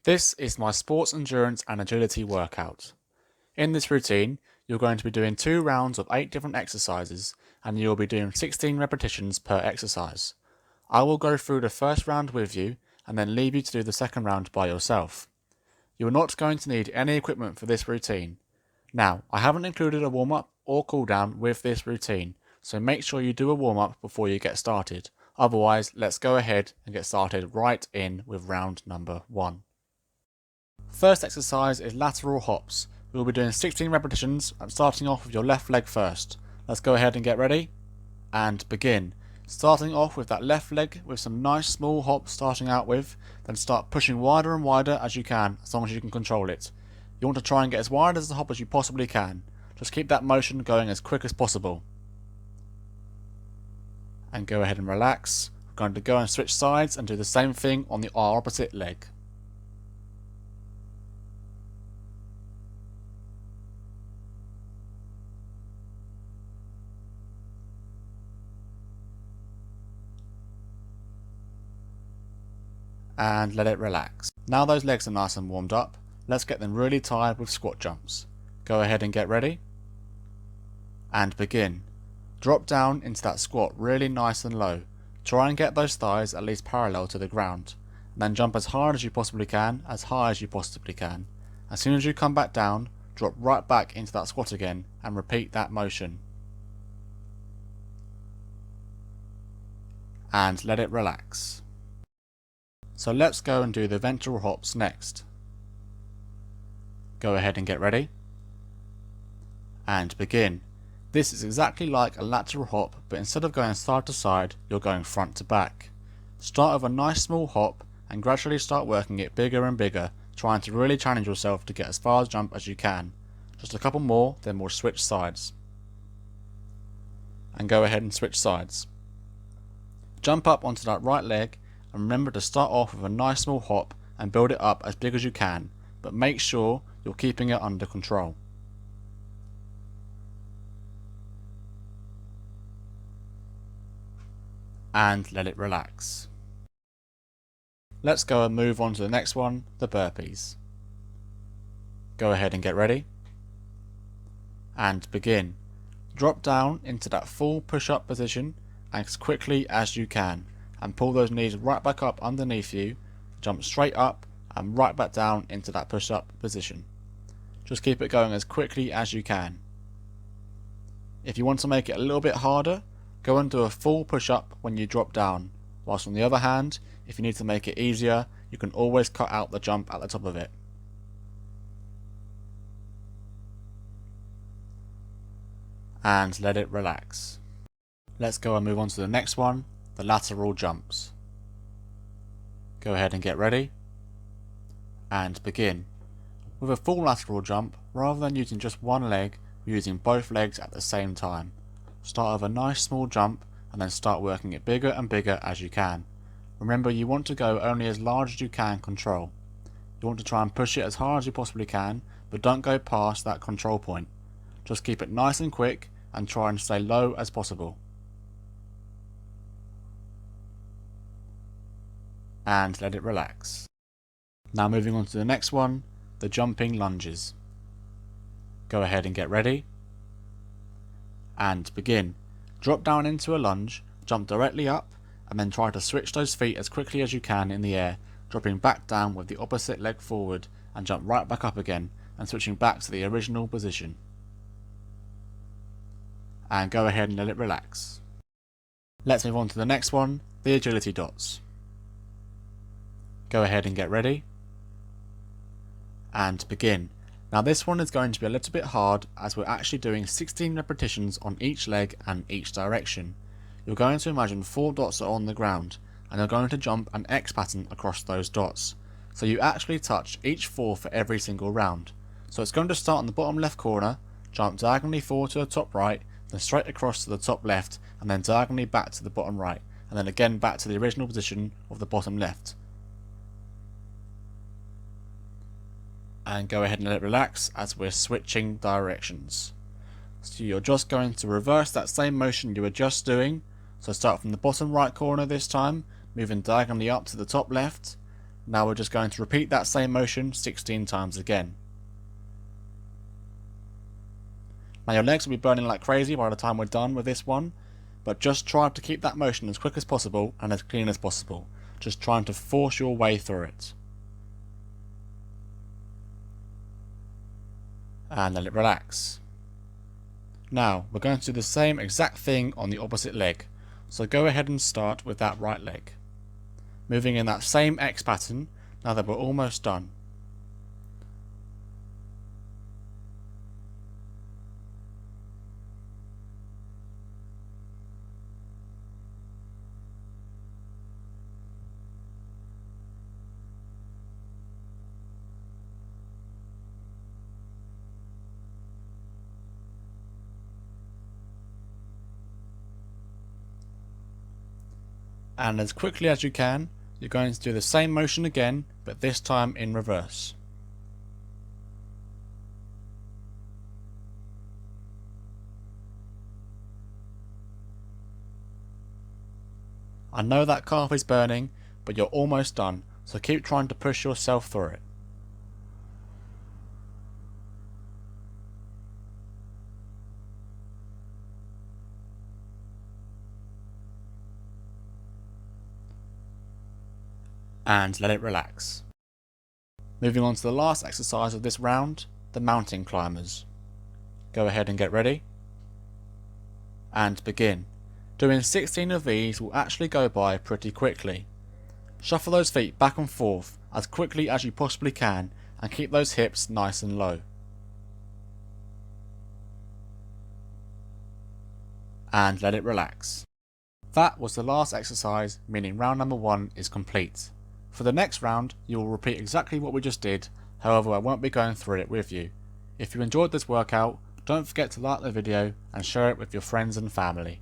This is my sports endurance and agility workout. In this routine, you're going to be doing 2 rounds of 8 different exercises and you'll be doing 16 repetitions per exercise. I will go through the first round with you and then leave you to do the second round by yourself. You're not going to need any equipment for this routine. Now, I haven't included a warm-up or cool-down with this routine, so make sure you do a warm-up before you get started. Otherwise, let's go ahead and get started right in with round number 1. First exercise is lateral hops. We'll be doing 16 repetitions and starting off with your left leg first. Let's go ahead and get ready and begin. Starting off with that left leg with some nice small hops starting out with, then start pushing wider and wider as you can, as long as you can control it. You want to try and get as wide as the hop as you possibly can. Just keep that motion going as quick as possible. And go ahead and relax. We're going to go and switch sides and do the same thing on our opposite leg. And let it relax. Now those legs are nice and warmed up, let's get them really tired with squat jumps. Go ahead and get ready and begin. Drop down into that squat really nice and low. Try and get those thighs at least parallel to the ground. And then jump as hard as you possibly can, as high as you possibly can. As soon as you come back down, drop right back into that squat again and repeat that motion. And let it relax. So let's go and do the ventral hops next. Go ahead and get ready and begin. This is exactly like a lateral hop, but instead of going side to side, you're going front to back. Start with a nice small hop and gradually start working it bigger and bigger, trying to really challenge yourself to get as far as jump as you can. Just a couple more, then we'll switch sides. And go ahead and switch sides. Jump up onto that right leg and remember to start off with a nice small hop and build it up as big as you can, but make sure you're keeping it under control. And let it relax. Let's go and move on to the next one, the burpees. Go ahead and get ready and begin. Drop down into that full push-up position as quickly as you can and pull those knees right back up underneath you, jump straight up and right back down into that push-up position. Just keep it going as quickly as you can. If you want to make it a little bit harder, go and do a full push-up when you drop down, whilst on the other hand, if you need to make it easier, you can always cut out the jump at the top of it. And let it relax. Let's go and move on to the next one, the lateral jumps. Go ahead and get ready and begin. With a full lateral jump, rather than using just one leg, we're using both legs at the same time. Start with a nice small jump and then start working it bigger and bigger as you can. Remember, you want to go only as large as you can control. You want to try and push it as hard as you possibly can, but don't go past that control point. Just keep it nice and quick and try and stay low as possible. And let it relax. Now moving on to the next one, the jumping lunges. Go ahead and get ready and begin. Drop down into a lunge, jump directly up and then try to switch those feet as quickly as you can in the air, dropping back down with the opposite leg forward and jump right back up again and switching back to the original position. And go ahead and let it relax. Let's move on to the next one, the agility dots. Go ahead and get ready and begin. Now this one is going to be a little bit hard as we're actually doing 16 repetitions on each leg and each direction. You're going to imagine 4 dots are on the ground and you're going to jump an X pattern across those dots. So you actually touch each 4 for every single round. So it's going to start in the bottom left corner, jump diagonally forward to the top right, then straight across to the top left and then diagonally back to the bottom right and then again back to the original position of the bottom left. And go ahead and let it relax as we're switching directions. So you're just going to reverse that same motion you were just doing. So start from the bottom right corner this time, moving diagonally up to the top left, Now we're just going to repeat that same motion 16 times again. Now your legs will be burning like crazy by the time we're done with this one, but just try to keep that motion as quick as possible and as clean as possible. Just trying to force your way through it. And let it relax. Now we're going to do the same exact thing on the opposite leg, so go ahead and start with that right leg. Moving in that same X pattern now that we're almost done. And as quickly as you can, you're going to do the same motion again, but this time in reverse. I know that calf is burning, but you're almost done, so keep trying to push yourself through it. And let it relax. Moving on to the last exercise of this round, the mountain climbers. Go ahead and get ready. And begin. Doing 16 of these will actually go by pretty quickly. Shuffle those feet back and forth as quickly as you possibly can and keep those hips nice and low. And let it relax. That was the last exercise, meaning round number 1 is complete. For the next round, you will repeat exactly what we just did, however I won't be going through it with you. If you enjoyed this workout, don't forget to like the video and share it with your friends and family.